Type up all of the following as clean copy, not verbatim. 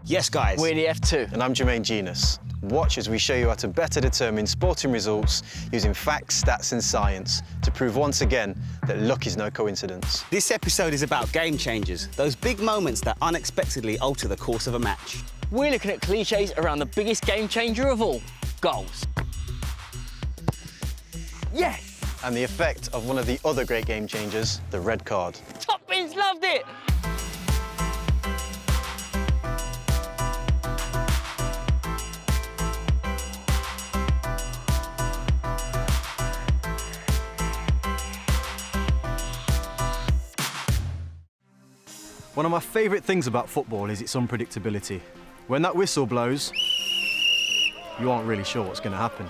Yes, guys. We're the F2. And I'm Jermaine Jenas. Watch as we show you how to better determine sporting results using facts, stats and science to prove once again that luck is no coincidence. This episode is about game changers, those big moments that unexpectedly alter the course of a match. We're looking at cliches around the biggest game changer of all, goals. Yes! And the effect of one of the other great game changers, the red card. Top Bins loved it! One of my favourite things about football is its unpredictability. When that whistle blows, you aren't really sure what's going to happen.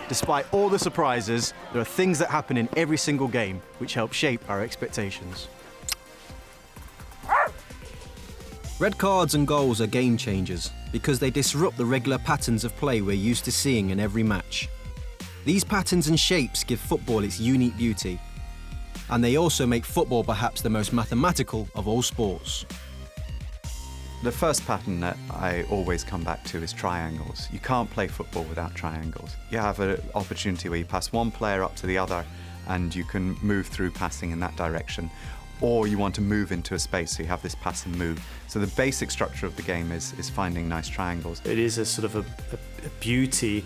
Despite all the surprises, there are things that happen in every single game which help shape our expectations. Red cards and goals are game changers because they disrupt the regular patterns of play we're used to seeing in every match. These patterns and shapes give football its unique beauty, and they also make football perhaps the most mathematical of all sports. The first pattern that I always come back to is triangles. You can't play football without triangles. You have an opportunity where you pass one player up to the other and you can move through passing in that direction, or you want to move into a space, so you have this pass and move. So the basic structure of the game is finding nice triangles. It is a sort of a beauty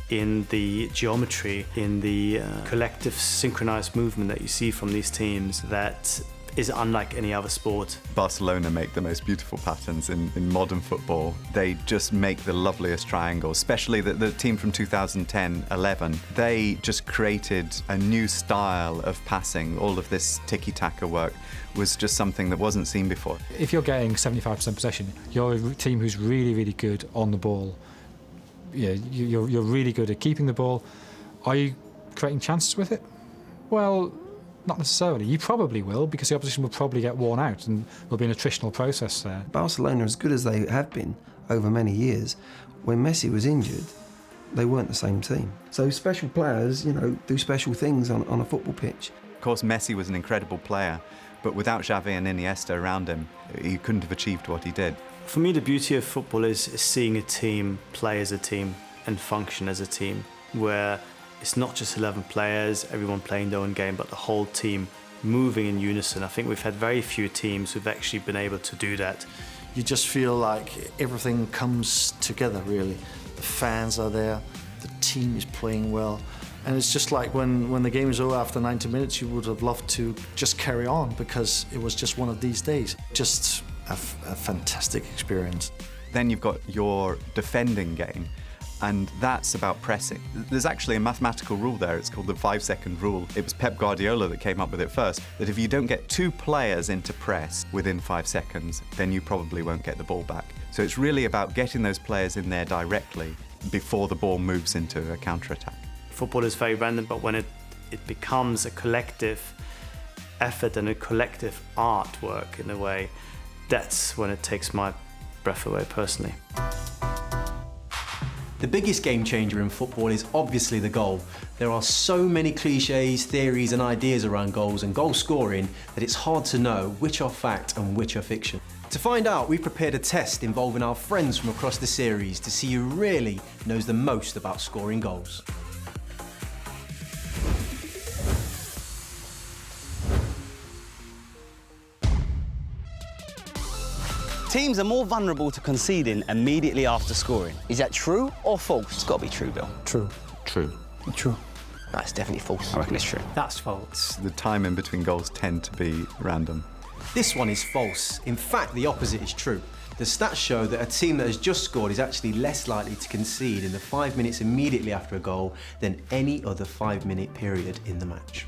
in the geometry, in the collective synchronized movement that you see from these teams that is unlike any other sport. Barcelona make the most beautiful patterns in modern football. They just make the loveliest triangles, especially the team from 2010-11. They just created a new style of passing. All of this tiki-taka work was just something that wasn't seen before. If you're getting 75% possession, you're a team who's really, really good on the ball. Yeah, you're really good at keeping the ball. Are you creating chances with it? Well, not necessarily. You probably will, because the opposition will probably get worn out and there'll be an attritional process there. Barcelona, as good as they have been over many years, when Messi was injured, they weren't the same team. So special players, do special things on a football pitch. Of course, Messi was an incredible player, but without Xavi and Iniesta around him, he couldn't have achieved what he did. For me, the beauty of football is seeing a team play as a team and function as a team, where it's not just 11 players, everyone playing their own game, but the whole team moving in unison. I think we've had very few teams who've actually been able to do that. You just feel like everything comes together, really. The fans are there, the team is playing well, and it's just like when the game is over after 90 minutes, you would have loved to just carry on because it was just one of these days. Just a fantastic experience. Then you've got your defending game, and that's about pressing. There's actually a mathematical rule there. It's called the 5-second rule. It was Pep Guardiola that came up with it first, that if you don't get 2 players into press within 5 seconds, then you probably won't get the ball back. So it's really about getting those players in there directly before the ball moves into a counter-attack. Football is very random, but when it becomes a collective effort and a collective artwork in a way, that's when it takes my breath away personally. The biggest game changer in football is obviously the goal. There are so many clichés, theories and ideas around goals and goal scoring that it's hard to know which are fact and which are fiction. To find out, we've prepared a test involving our friends from across the series to see who really knows the most about scoring goals. Teams are more vulnerable to conceding immediately after scoring. Is that true or false? It's got to be true, Bill. True. True. True. No, it's definitely false. I reckon it's true. That's false. The time in between goals tend to be random. This one is false. In fact, the opposite is true. The stats show that a team that has just scored is actually less likely to concede in the 5 minutes immediately after a goal than any other 5-minute period in the match.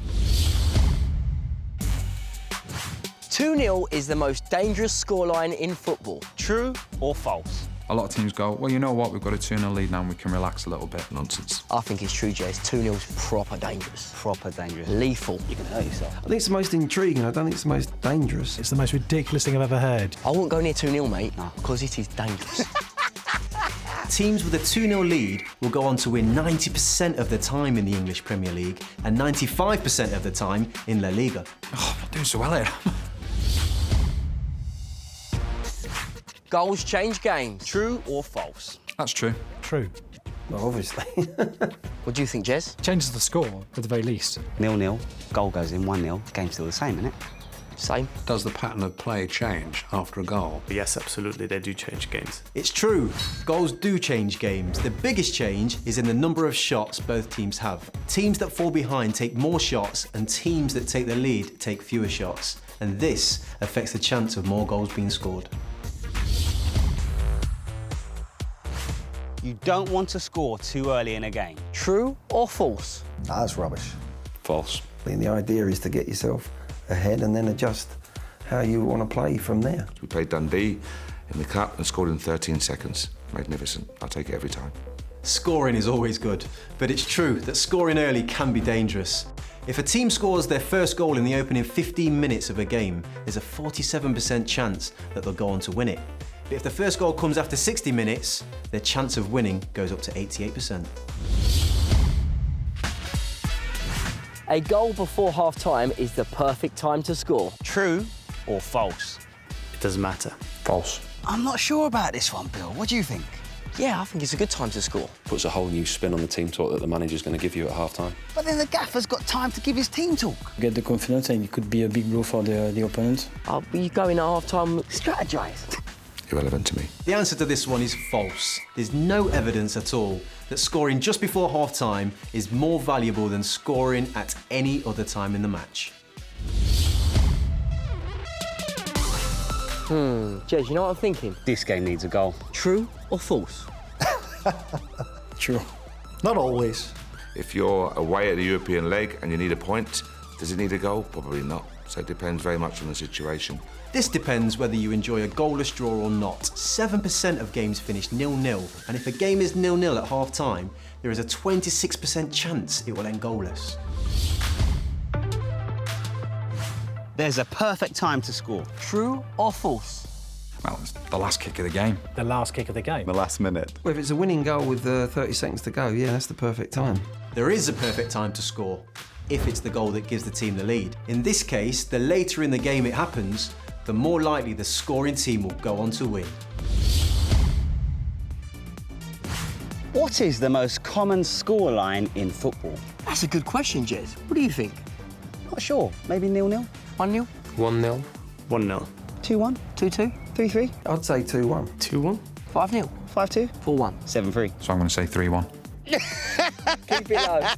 2-0 is the most dangerous scoreline in football. True or false? A lot of teams go, well, you know what, we've got a 2-0 lead now and we can relax a little bit. Nonsense. I think it's true, Jez. 2-0 is proper dangerous. Proper dangerous. Lethal. You can hurt yourself. I think it's the most intriguing. I don't think it's the most dangerous. It's the most ridiculous thing I've ever heard. I won't go near 2-0, mate, because it is dangerous. Teams with a 2-0 lead will go on to win 90% of the time in the English Premier League and 95% of the time in La Liga. Oh, I'm not doing so well here. Goals change games. True or false? That's true. True. Well, obviously. What do you think, Jez? Changes the score at the very least. 0-0, goal goes in, 1-0, game's still the same, isn't it? Same. Does the pattern of play change after a goal? Yes, absolutely, they do change games. It's true. Goals do change games. The biggest change is in the number of shots both teams have. Teams that fall behind take more shots, and teams that take the lead take fewer shots. And this affects the chance of more goals being scored. You don't want to score too early in a game. True or false? That's rubbish. False. I mean, the idea is to get yourself ahead and then adjust how you want to play from there. We played Dundee in the Cup and scored in 13 seconds. Magnificent. I'll take it every time. Scoring is always good, but it's true that scoring early can be dangerous. If a team scores their first goal in the opening 15 minutes of a game, there's a 47% chance that they'll go on to win it. But if the first goal comes after 60 minutes, their chance of winning goes up to 88%. A goal before half-time is the perfect time to score. True or false? It doesn't matter. False. I'm not sure about this one, Bill. What do you think? Yeah, I think it's a good time to score. Puts a whole new spin on the team talk that the manager's going to give you at half-time. But then the gaffer's got time to give his team talk. Get the confidence and it could be a big blow for the opponent. You go in at half-time, strategise. Irrelevant to me. The answer to this one is false. There's no evidence at all that scoring just before half-time is more valuable than scoring at any other time in the match. Jez, you know what I'm thinking? This game needs a goal. True or false? True. Not always. If you're away at the European leg and you need a point, does it need a goal? Probably not. So it depends very much on the situation. This depends whether you enjoy a goalless draw or not. 7% of games finish 0-0, and if a game is 0-0 at half-time, there is a 26% chance it will end goalless. There's a perfect time to score. True or false? Well, it's the last kick of the game. The last kick of the game. The last minute. Well, if it's a winning goal with 30 seconds to go, yeah, that's the perfect time. There is a perfect time to score, if it's the goal that gives the team the lead. In this case, the later in the game it happens, the more likely the scoring team will go on to win. What is the most common scoreline in football? That's a good question, Jez. What do you think? Not sure. Maybe 0-0? 1-0? 1-0. 1-0. 2-1? 2-2? 3-3? I'd say 2-1. 2-1. 5-0? 5-2? 4-1? 7-3? So I'm going to say 3-1. Keep it low.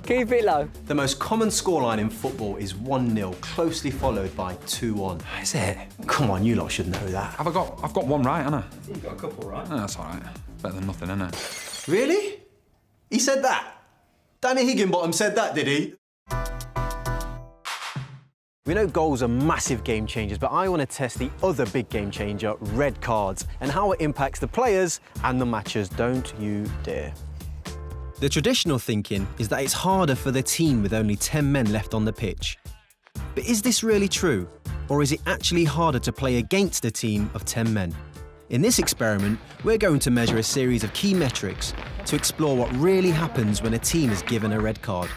Keep it low. The most common scoreline in football is 1-0, closely followed by 2-1. Is it? Come on, you lot should know that. I've got one right, haven't I? You've got a couple, right? Oh, that's all right. Better than nothing, isn't it? Really? He said that? Danny Higginbottom said that, did he? We know goals are massive game changers, but I want to test the other big game changer, red cards, and how it impacts the players and the matches. Don't you dare. The traditional thinking is that it's harder for the team with only 10 men left on the pitch. But is this really true? Or is it actually harder to play against a team of 10 men? In this experiment, we're going to measure a series of key metrics to explore what really happens when a team is given a red card.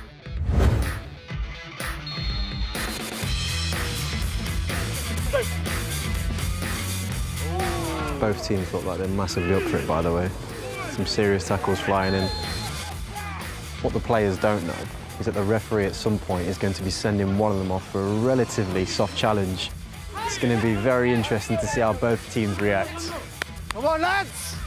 Both teams look like they're massively up for it, by the way. Some serious tackles flying in. What the players don't know is that the referee at some point is going to be sending one of them off for a relatively soft challenge. It's going to be very interesting to see how both teams react. Come on, lads!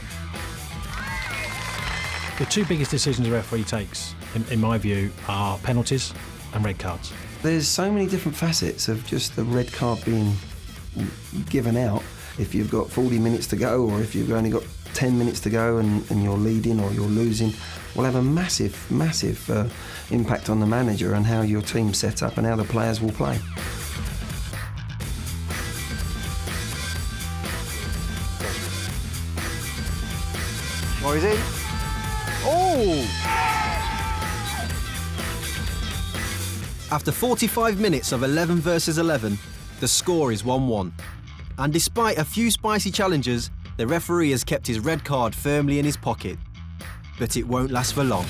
The two biggest decisions a referee takes, in my view, are penalties and red cards. There's so many different facets of just the red card being given out. If you've got 40 minutes to go, or if you've only got 10 minutes to go and you're leading or you're losing, will have a massive, massive impact on the manager and how your team's set up and how the players will play. Oh, he's in. Oh! After 45 minutes of 11 versus 11, the score is 1-1. And despite a few spicy challenges, the referee has kept his red card firmly in his pocket. But it won't last for long.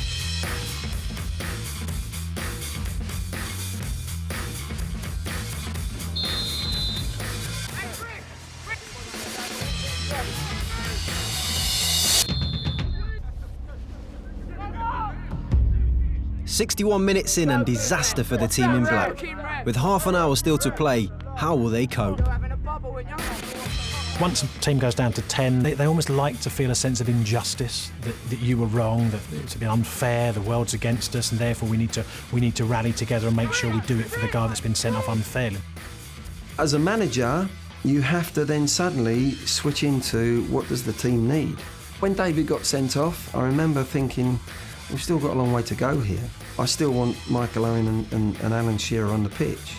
"61 minutes in and disaster for the team in black. With half an hour still to play, how will they cope?" Once a team goes down to 10, they almost like to feel a sense of injustice, that you were wrong, that it's been unfair, the world's against us, and therefore we need to rally together and make sure we do it for the guy that's been sent off unfairly. As a manager, you have to then suddenly switch into what does the team need. When David got sent off, I remember thinking, we've still got a long way to go here. I still want Michael Owen and Alan Shearer on the pitch.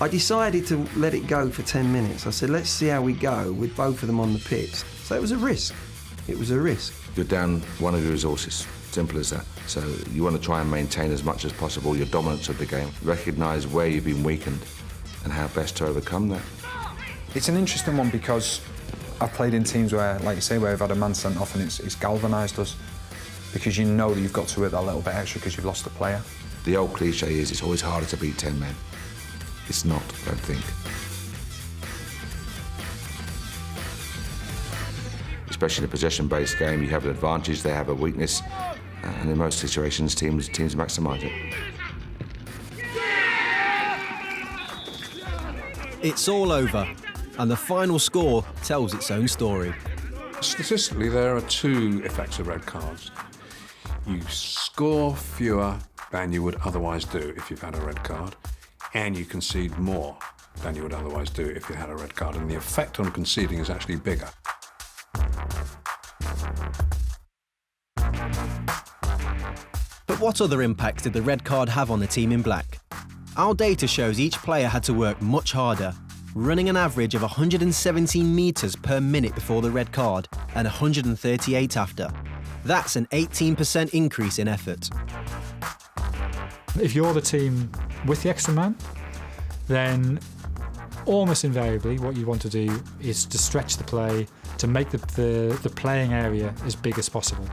I decided to let it go for 10 minutes. I said, let's see how we go with both of them on the pitch. So it was a risk. It was a risk. You're down one of your resources, simple as that. So you want to try and maintain as much as possible your dominance of the game, recognise where you've been weakened and how best to overcome that. It's an interesting one because I've played in teams where, like you say, where we've had a man sent off and it's galvanised us, because you know that you've got to work that little bit extra because you've lost a player. The old cliche is it's always harder to beat 10 men. It's not, I don't think. Especially in a possession-based game, you have an advantage, they have a weakness, and in most situations, teams maximise it. It's all over, and the final score tells its own story. Statistically, there are two effects of red cards. You score fewer than you would otherwise do if you've had a red card, and you concede more than you would otherwise do if you had a red card, and the effect on conceding is actually bigger. But what other impacts did the red card have on the team in black? Our data shows each player had to work much harder, running an average of 117 metres per minute before the red card and 138 after. That's an 18% increase in effort. If you're the team with the extra man, then almost invariably what you want to do is to stretch the play, to make the playing area as big as possible.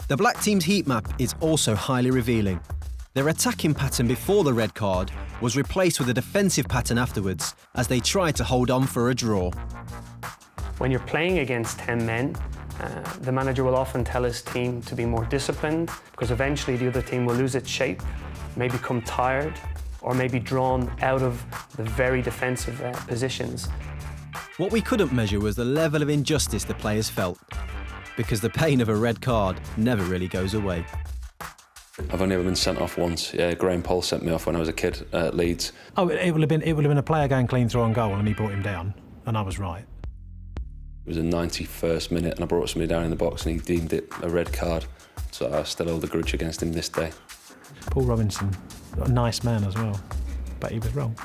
The black team's heat map is also highly revealing. Their attacking pattern before the red card was replaced with a defensive pattern afterwards as they tried to hold on for a draw. When you're playing against 10 men, the manager will often tell his team to be more disciplined, because eventually the other team will lose its shape, may become tired, or may be drawn out of the very defensive positions. What we couldn't measure was the level of injustice the players felt, because the pain of a red card never really goes away. I've only ever been sent off once. Yeah, Graham Poll sent me off when I was a kid at Leeds. Oh, it would have been a player going clean through on goal and he brought him down, and I was right. It was the 91st minute and I brought somebody down in the box and he deemed it a red card. So I still hold a grudge against him this day. Paul Robinson, a nice man as well, but he was wrong.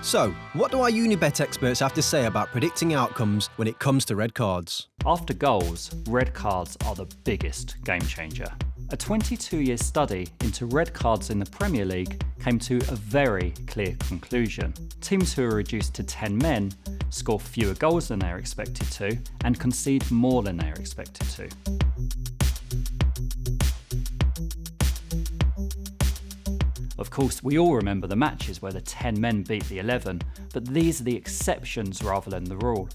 So, what do our Unibet experts have to say about predicting outcomes when it comes to red cards? After goals, red cards are the biggest game changer. A 22-year study into red cards in the Premier League came to a very clear conclusion. Teams who are reduced to 10 men score fewer goals than they are expected to and concede more than they are expected to. Of course, we all remember the matches where the 10 men beat the 11, but these are the exceptions rather than the rule.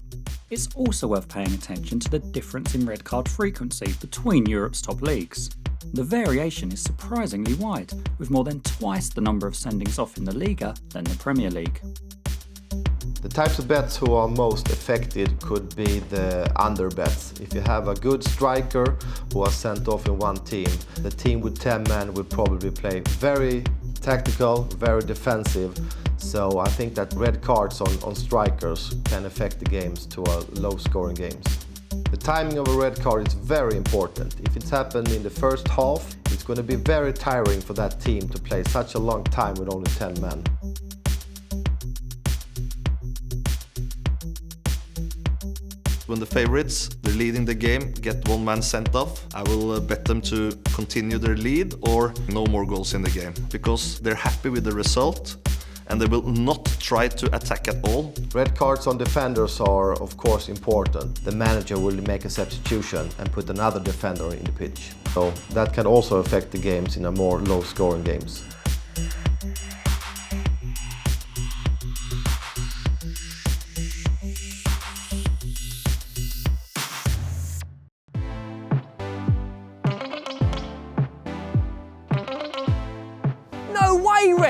It's also worth paying attention to the difference in red card frequency between Europe's top leagues. The variation is surprisingly wide, with more than twice the number of sendings off in the Liga than the Premier League. The types of bets who are most affected could be the under bets. If you have a good striker who are sent off in one team, the team with 10 men will probably play very tactical, very defensive. So I think that red cards on strikers can affect the games to low-scoring games. The timing of a red card is very important. If it's happened in the first half, it's going to be very tiring for that team to play such a long time with only 10 men. When the favorites, they're leading the game, get one man sent off, I will bet them to continue their lead or no more goals in the game, because they're happy with the result and they will not try to attack at all. Red cards on defenders are of course important. The manager will make a substitution and put another defender in the pitch. So that can also affect the games in a more low-scoring games.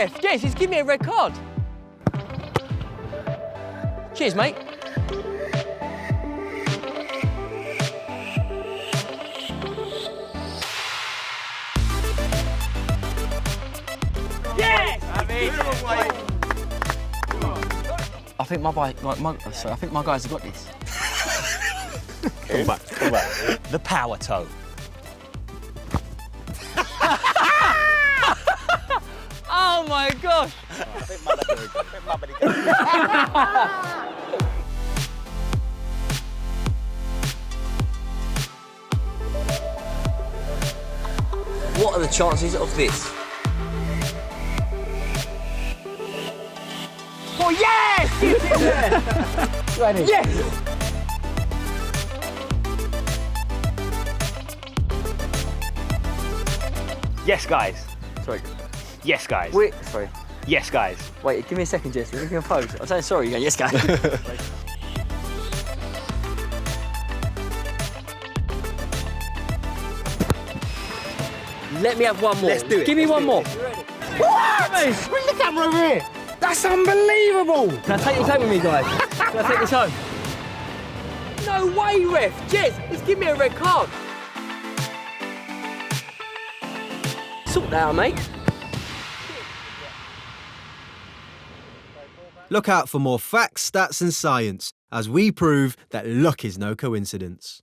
ref! Yes, he's giving me a red card. Cheers, mate. Yes! I think I think my guys have got this. Come back. The power toe. Oh my gosh! What are the chances of this? Oh yes! Ready? Yes! Yes, guys. Sorry. Yes, guys. Wait, sorry. Yes, guys. Wait, give me a second, Jess. Let me compose. I'm saying sorry again. Yes, guys. Let me have one more. Let's do it. Give me one more. What? Bring the camera over here. That's unbelievable. Can I take this home with me, guys? Can I take this home? No way, ref. Jez, he's giving me a red card. Sort that out, mate. Look out for more facts, stats and science as we prove that luck is no coincidence.